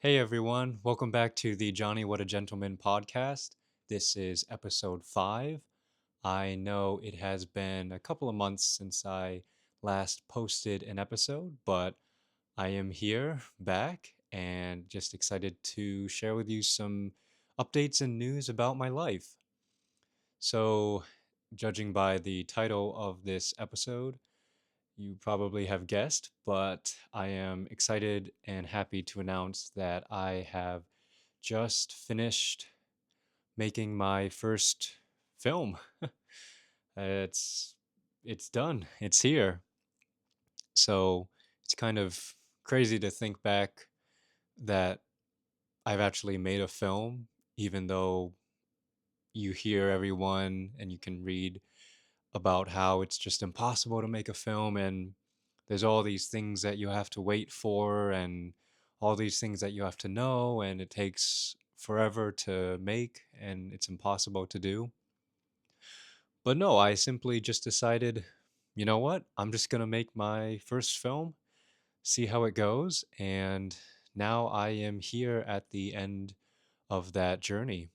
Hey everyone, welcome back to the Johnny What a Gentleman podcast. This is episode 5. I know it has been a couple of months since I last posted an episode, but I am here back and just excited to share with you some updates and news about my life. So, judging by the title of this episode, you probably have guessed, but I am excited and happy to announce that I have just finished making my first film. it's it's done. It's here. So it's kind of crazy to think back that I've actually made a film, even though you hear everyone and you can read about how it's just impossible to make a film and there's all these things that you have to wait for and all these things that you have to know and it takes forever to make and it's impossible to do. But no, I simply just decided, you know what? I'm just going to make my first film, see how it goes, and now I am here at the end of that journey.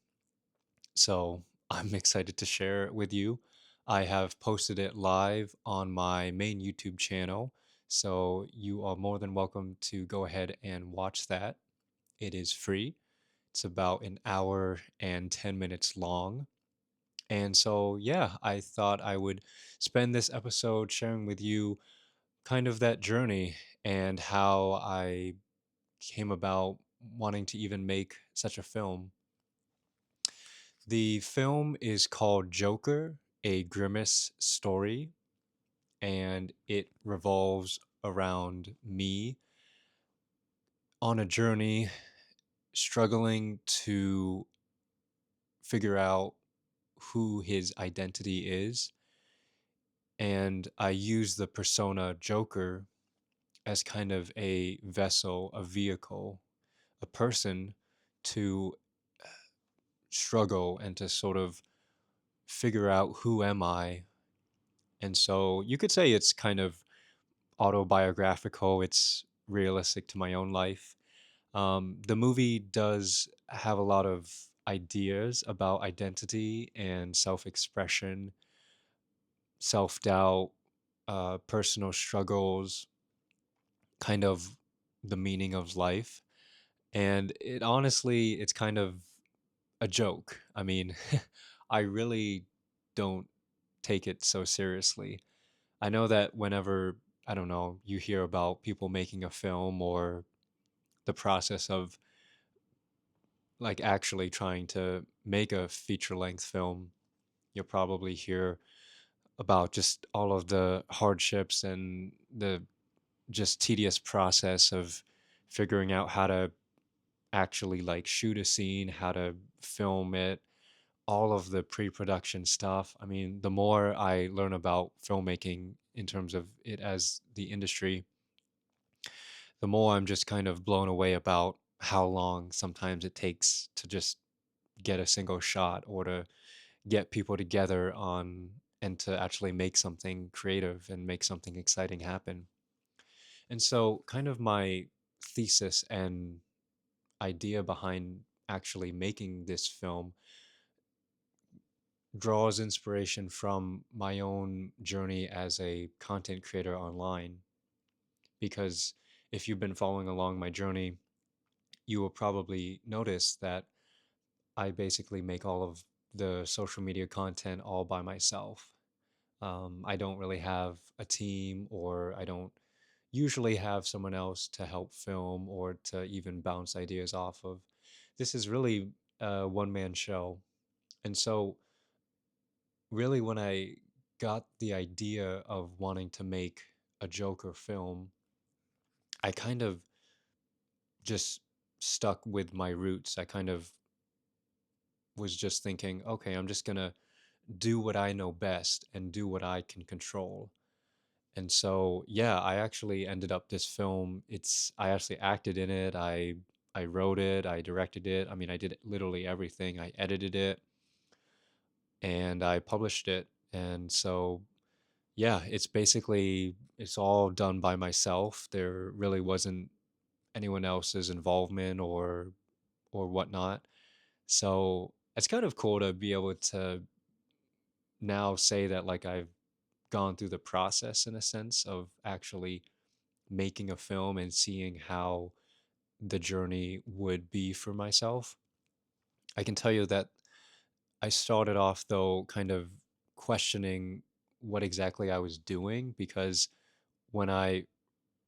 So I'm excited to share it with you. I have posted it live on my main YouTube channel, so you are more than welcome to go ahead and watch that. It is free. It's about an hour and 10 minutes long. And so, yeah, I thought I would spend this episode sharing with you kind of that journey and how I came about wanting to even make such a film. The film is called Joker, a Grimace story, and it revolves around me on a journey struggling to figure out who his identity is. And I use the persona Joker as kind of a vessel, a vehicle, a person to struggle and to sort of figure out who am I. And so you could say it's kind of autobiographical, it's realistic to my own life. The movie does have a lot of ideas about identity and self expression, self doubt, personal struggles, kind of the meaning of life. And it's kind of a joke. I mean, I really don't take it so seriously. I know that whenever, I don't know, you hear about people making a film or the process of like actually trying to make a feature length film, you'll probably hear about just all of the hardships and the just tedious process of figuring out how to actually like shoot a scene, how to film it, all of the pre-production stuff. I mean, the more I learn about filmmaking in terms of it as the industry, the more I'm just kind of blown away about how long sometimes it takes to just get a single shot or to get people together on and to actually make something creative and make something exciting happen. And so, kind of my thesis and idea behind actually making this film draws inspiration from my own journey as a content creator online. Because if you've been following along my journey, you will probably notice that I basically make all of the social media content all by myself. I don't really have a team, or I don't usually have someone else to help film or to even bounce ideas off of. This is really a one man show. And so, really, when I got the idea of wanting to make a Joker film, I kind of just stuck with my roots. I kind of was just thinking, okay, I'm just going to do what I know best and do what I can control. And so, yeah, I actually ended up this film. I actually acted in it. I wrote it, I directed it. I mean, I did literally everything. I edited it and I published it. And so, yeah, it's all done by myself. There really wasn't anyone else's involvement or whatnot. So it's kind of cool to be able to now say that like I've gone through the process in a sense of actually making a film and seeing how the journey would be for myself. I can tell you that I started off though kind of questioning what exactly I was doing because when I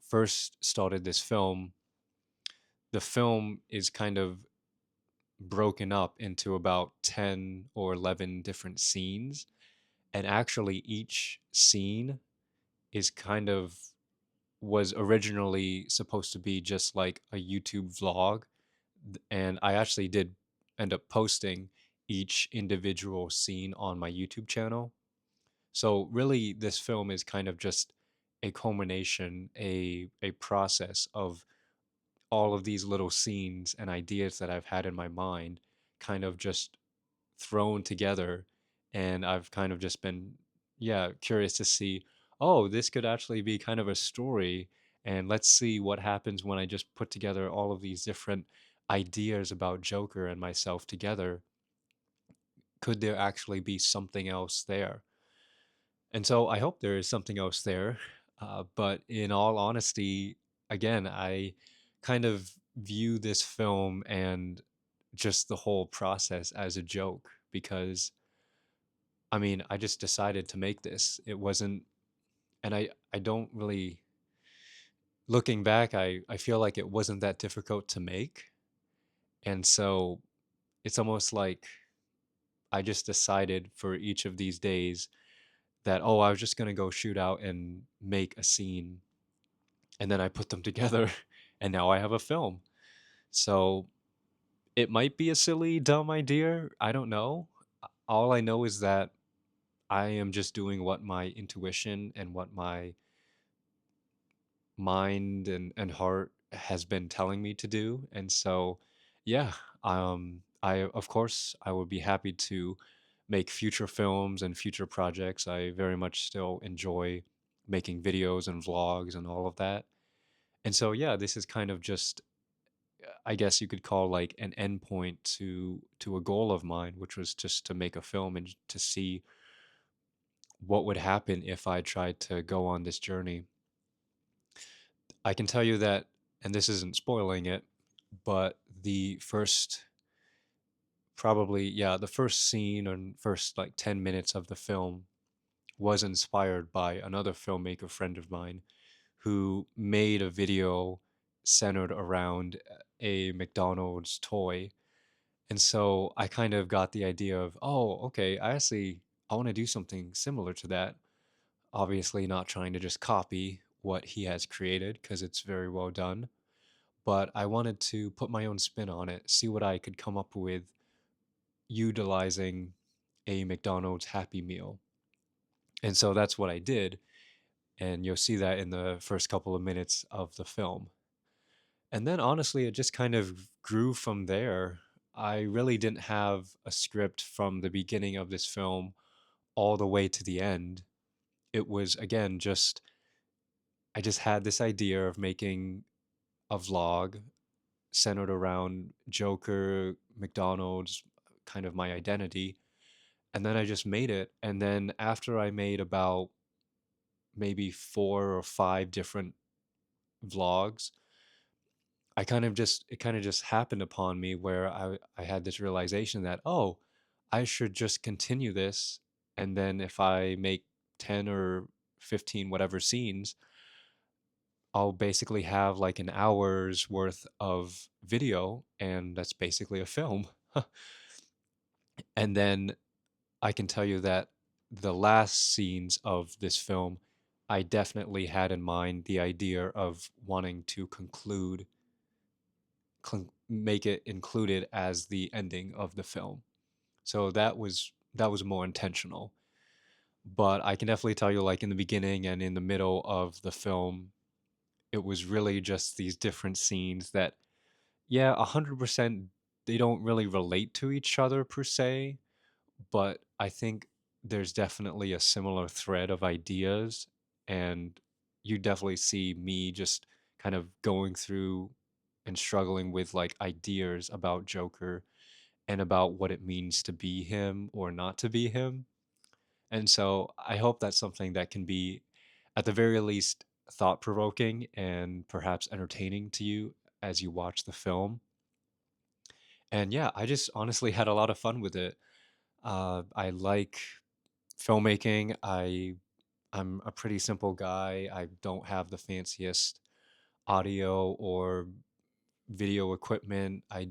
first started this film, the film is kind of broken up into about 10 or 11 different scenes. And actually, each scene is kind of was originally supposed to be just like a YouTube vlog. And I actually did end up posting each individual scene on my YouTube channel. So really this film is kind of just a culmination, a process of all of these little scenes and ideas that I've had in my mind kind of just thrown together. And I've kind of just been, yeah, curious to see, oh, this could actually be kind of a story. And let's see what happens when I just put together all of these different ideas about Joker and myself together. Could there actually be something else there? And so I hope there is something else there. But in all honesty, again, I kind of view this film and just the whole process as a joke because I mean, I just decided to make this. It wasn't, and I don't really, looking back, I feel like it wasn't that difficult to make. And so it's almost like I just decided for each of these days that, oh, I was just going to go shoot out and make a scene. And then I put them together and now I have a film. So it might be a silly, dumb idea. I don't know. All I know is that I am just doing what my intuition and what my mind and heart has been telling me to do. And so, yeah, I of course I would be happy to make future films and future projects. I very much still enjoy making videos and vlogs and all of that. And so, yeah, this is kind of just, I guess you could call like an endpoint to a goal of mine, which was just to make a film and to see what would happen if I tried to go on this journey. I can tell you that, and this isn't spoiling it, but the first, probably, yeah, the first scene and first like 10 minutes of the film was inspired by another filmmaker friend of mine who made a video centered around a McDonald's toy. And so I kind of got the idea of, oh, okay, I want to do something similar to that. Obviously, not trying to just copy what he has created because it's very well done, but I wanted to put my own spin on it, see what I could come up with utilizing a McDonald's Happy Meal. And so that's what I did. And you'll see that in the first couple of minutes of the film. And then honestly, it just kind of grew from there. I really didn't have a script from the beginning of this film all the way to the end. It was, again, just, I just had this idea of making a vlog centered around Joker, McDonald's, kind of my identity. And then I just made it. And then after I made about maybe 4 or 5 different vlogs, it kind of just happened upon me where I had this realization that, oh, I should just continue this. And then if I make 10 or 15, whatever scenes, I'll basically have like an hour's worth of video. And that's basically a film. And then I can tell you that the last scenes of this film, I definitely had in mind the idea of wanting to make it included as the ending of the film. So that was more intentional. But I can definitely tell you, like in the beginning and in the middle of the film, it was really just these different scenes that, yeah, 100% they don't really relate to each other per se, but I think there's definitely a similar thread of ideas, and you definitely see me just kind of going through. and struggling with like ideas about Joker and about what it means to be him or not to be him. And so I hope that's something that can be, at the very least, thought provoking and perhaps entertaining to you as you watch the film. And yeah, I just honestly had a lot of fun with it. I like filmmaking. I'm a pretty simple guy. I don't have the fanciest audio or video equipment. I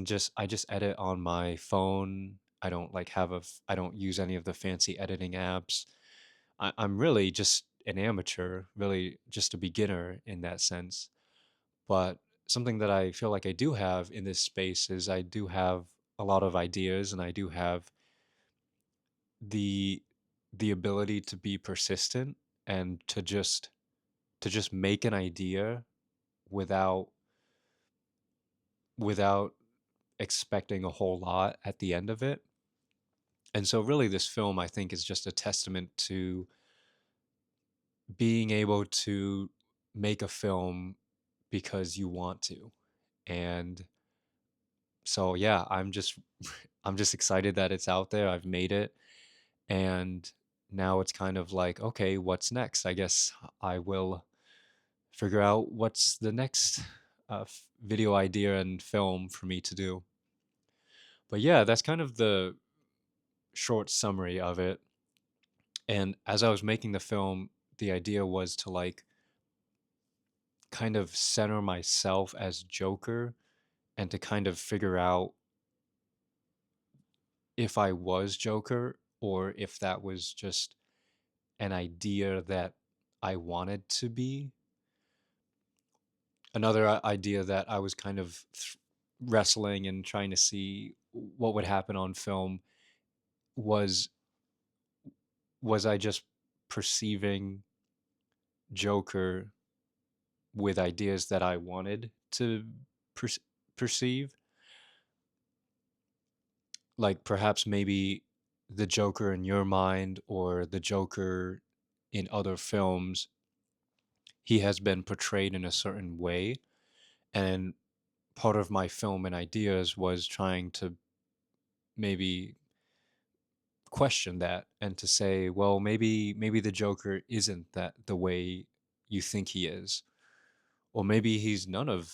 just edit on my phone. I don't like I don't use any of the fancy editing apps. I'm really just an amateur, really just a beginner in that sense. But something that I feel like I do have in this space is I do have a lot of ideas, and I do have the the ability to be persistent and to just make an idea without without expecting a whole lot at the end of it. And so really this film I think is just a testament to being able to make a film because you want to. And so yeah, I'm just excited that it's out there. I've made it, and now it's kind of like, okay, what's next? I guess I will figure out what's the next video idea and film for me to do. But yeah, that's kind of the short summary of it. And as I was making the film, the idea was to like kind of center myself as Joker and to kind of figure out if I was Joker or if that was just an idea that I wanted to be. Another idea that I was kind of wrestling and trying to see what would happen on film was I just perceiving Joker with ideas that I wanted to per- perceive, like perhaps maybe the Joker in your mind or the Joker in other films, he has been portrayed in a certain way. And part of my film and ideas was trying to maybe question that and to say, well, maybe the Joker isn't that the way you think he is. Or maybe he's none of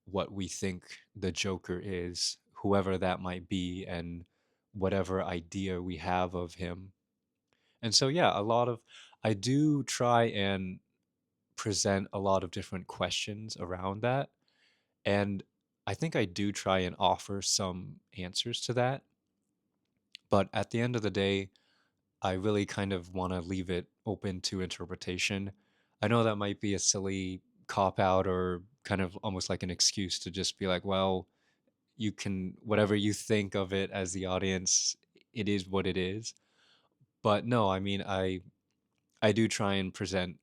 what we think the Joker is, whoever that might be, and whatever idea we have of him. And so, yeah, I do try and present a lot of different questions around that. And I think I do try and offer some answers to that. But at the end of the day, I really kind of want to leave it open to interpretation. I know that might be a silly cop out or kind of almost like an excuse to just be like, well, you can, whatever you think of it as the audience, it is what it is. But no, I mean, I do try and present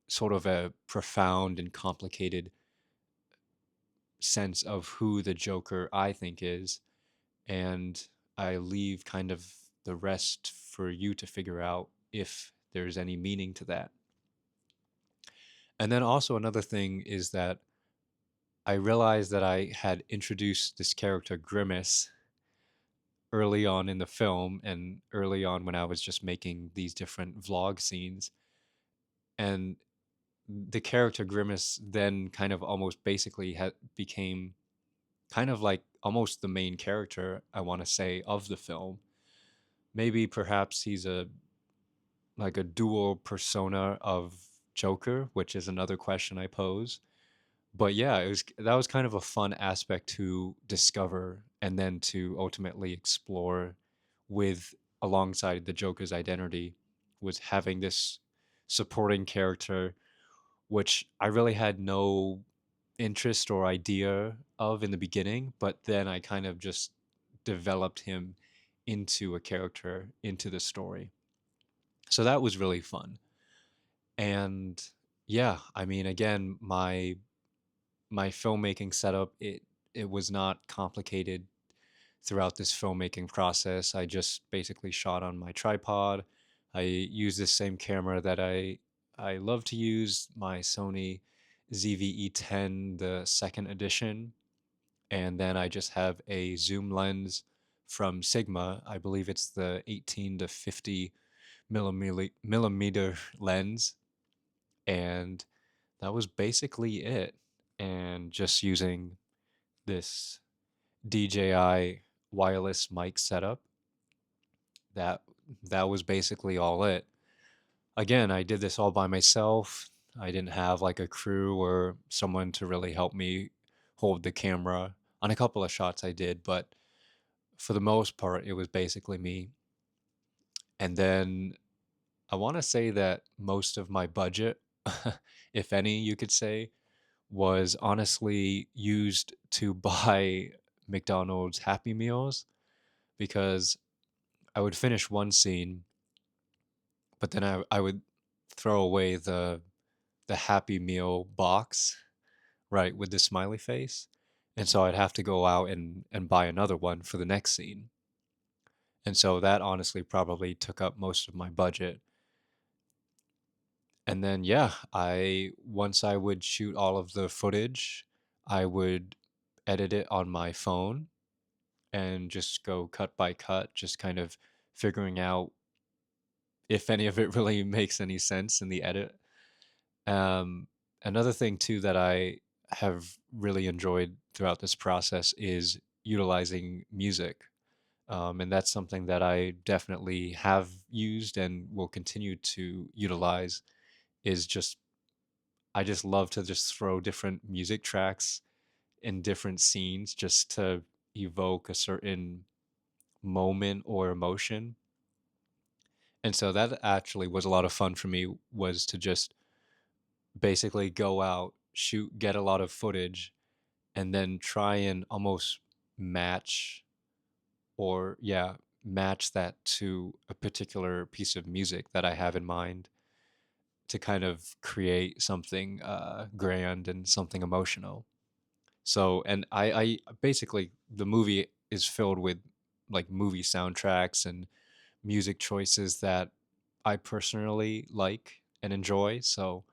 sort of a profound and complicated sense of who the Joker I think is, and I leave kind of the rest for you to figure out if there's any meaning to that. And then also another thing is that I realized that I had introduced this character Grimace early on in the film and early on when I was just making these different vlog scenes. And the character Grimace then kind of almost basically became kind of like almost the main character, I want to say, of the film. Maybe perhaps he's a like a dual persona of Joker, which is another question I pose. But yeah, it was that was kind of a fun aspect to discover and then to ultimately explore with alongside the Joker's identity, was having this supporting character which I really had no interest or idea of in the beginning, but then I kind of just developed him into a character, into the story. So that was really fun. And yeah, I mean, again, my filmmaking setup, it was not complicated throughout this filmmaking process. I just basically shot on my tripod. I used the same camera that I love to use my Sony ZV-E10, the second edition, and then I just have a zoom lens from Sigma. I believe it's the 18 to 50 millimeter lens, and that was basically it. And just using this DJI wireless mic setup, that that was basically all it. Again, I did this all by myself. I didn't have like a crew or someone to really help me hold the camera. On a couple of shots I did, but for the most part it was basically me. And then I want to say that most of my budget, if any, you could say, was honestly used to buy McDonald's Happy Meals because I would finish one scene, but then I would throw away the Happy Meal box, right, with the smiley face. And so I'd have to go out and buy another one for the next scene. And so that honestly probably took up most of my budget. And then yeah, I once I would shoot all of the footage, I would edit it on my phone and just go cut by cut, just kind of figuring out if any of it really makes any sense in the edit. Um, Another thing too that I have really enjoyed throughout this process is utilizing music. And that's something that I definitely have used and will continue to utilize is just I just love to just throw different music tracks in different scenes just to evoke a certain moment or emotion. And so that actually was a lot of fun for me was to just basically go out, shoot, get a lot of footage, and then try and almost match or, yeah, match that to a particular piece of music that I have in mind to kind of create something grand and something emotional. So, and I basically, the movie is filled with like movie soundtracks and music choices that I personally like and enjoy. So,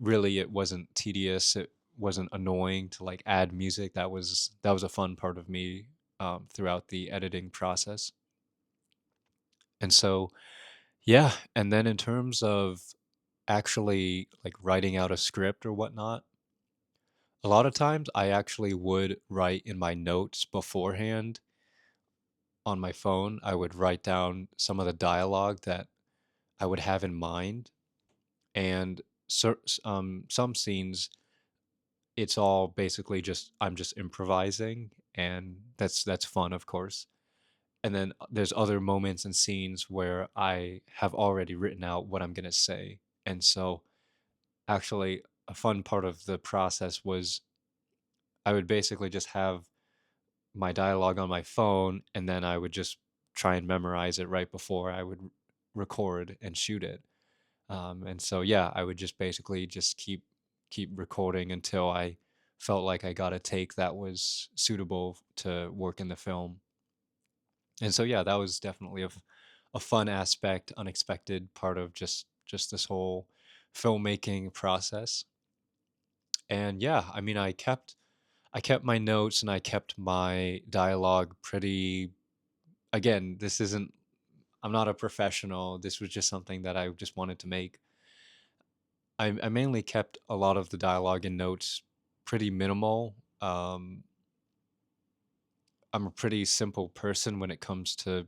really it wasn't tedious, it wasn't annoying to like add music. That was a fun part of me throughout the editing process. And so yeah, and then in terms of actually like writing out a script or whatnot, a lot of times I actually would write in my notes beforehand on my phone. I would write down some of the dialogue that I would have in mind, and some scenes it's all basically just I'm just improvising, and that's fun, of course. And then there's other moments and scenes where I have already written out what I'm gonna say. And so actually a fun part of the process was I would basically just have my dialogue on my phone and then I would just try and memorize it right before I would record and shoot it. And so yeah, I would just basically just keep recording until I felt like I got a take that was suitable to work in the film. And so yeah, that was definitely a fun aspect, unexpected part of just this whole filmmaking process. And yeah, I mean, I kept my notes and I kept my dialogue pretty. Again, this isn't. I'm not a professional. This was just something that I just wanted to make. I mainly kept a lot of the dialogue and notes pretty minimal. I'm a pretty simple person when it comes to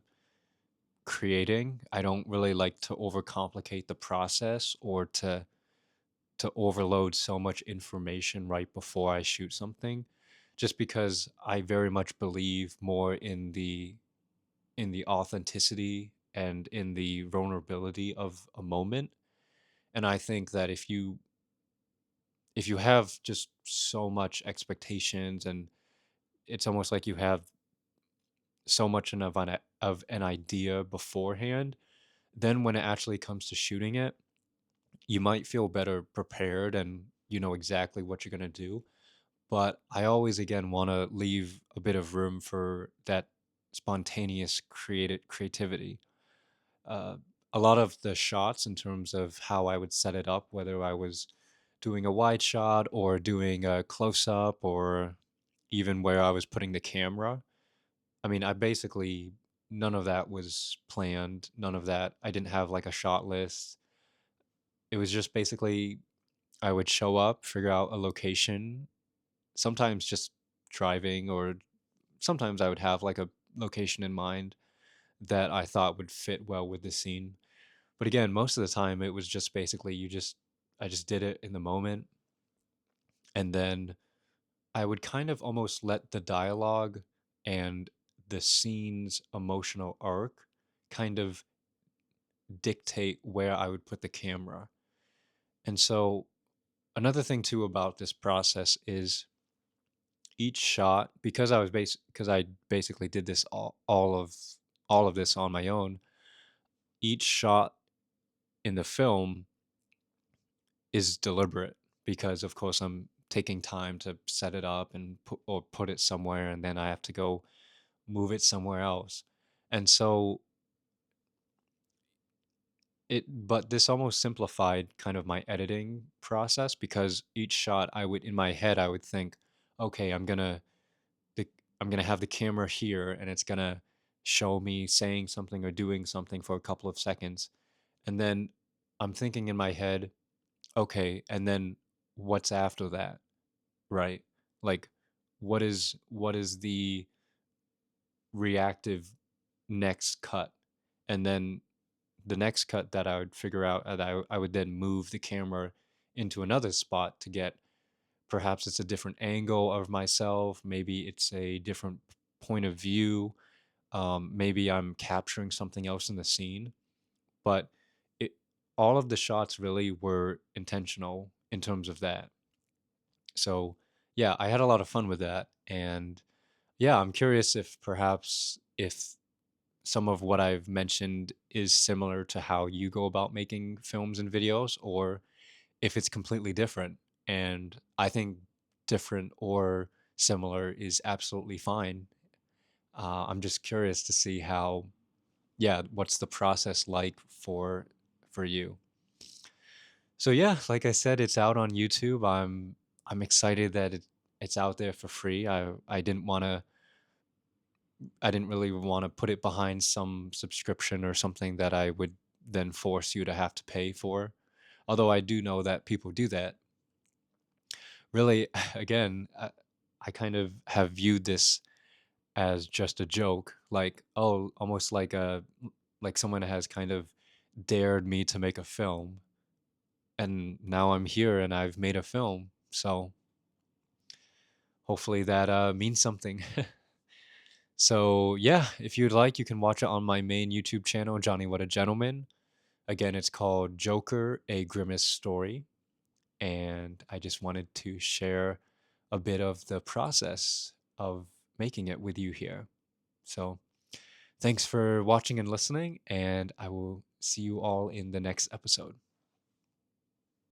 creating. I don't really like to overcomplicate the process or to overload so much information right before I shoot something, just because I very much believe more in the authenticity and in the vulnerability of a moment. And I think that if you have just so much expectations and it's almost like you have so much of an idea beforehand, then when it actually comes to shooting it, you might feel better prepared and you know exactly what you're going to do. But I always again want to leave a bit of room for that spontaneous creativity. a lot of the shots in terms of how I would set it up, whether I was doing a wide shot or doing a close up or even where I was putting the camera. I mean, I basically none of that was planned. None of that. I didn't have like a shot list. It was just basically I would show up, figure out a location, sometimes just driving, or sometimes I would have like a location in mind that I thought would fit well with the scene. But again, most of the time it was just basically I just did it in the moment, and then I would kind of almost let the dialogue and the scene's emotional arc kind of dictate where I would put the camera. And so another thing too about this process is each shot, because because I basically did this all of this on my own. Each shot in the film is deliberate because of course I'm taking time to set it up and put it somewhere, and then I have to go move it somewhere else. And so but this almost simplified kind of my editing process, because each shot I would in my head I would think, okay, the I'm gonna have the camera here and it's gonna show me saying something or doing something for a couple of seconds. And then I'm thinking in my head, okay, and then what's after that? Right? Like what is the reactive next cut? And then the next cut that I would figure out, that I would then move the camera into another spot to get, perhaps it's a different angle of myself, maybe it's a different point of view, maybe I'm capturing something else in the scene. But it all of the shots really were intentional in terms of that. So yeah, I had a lot of fun with that. And yeah, I'm curious if perhaps if some of what I've mentioned is similar to how you go about making films and videos, or if it's completely different. And I think different or similar is absolutely fine. I'm just curious to see how, yeah, what's the process like for you. So yeah, like I said, it's out on YouTube. I'm excited that it's out there for free. I didn't really want to put it behind some subscription or something that I would then force you to have to pay for. Although I do know that people do that. Really, again, I kind of have viewed this as just a joke, like, oh, almost like someone has kind of dared me to make a film, and now I'm here and I've made a film. So hopefully that means something. So yeah, if you'd like, you can watch it on my main YouTube channel, Johnny What a Gentleman. Again, it's called Joker, a Grimace Story. And I just wanted to share a bit of the process of making it with you here. So thanks for watching and listening, and I will see you all in the next episode.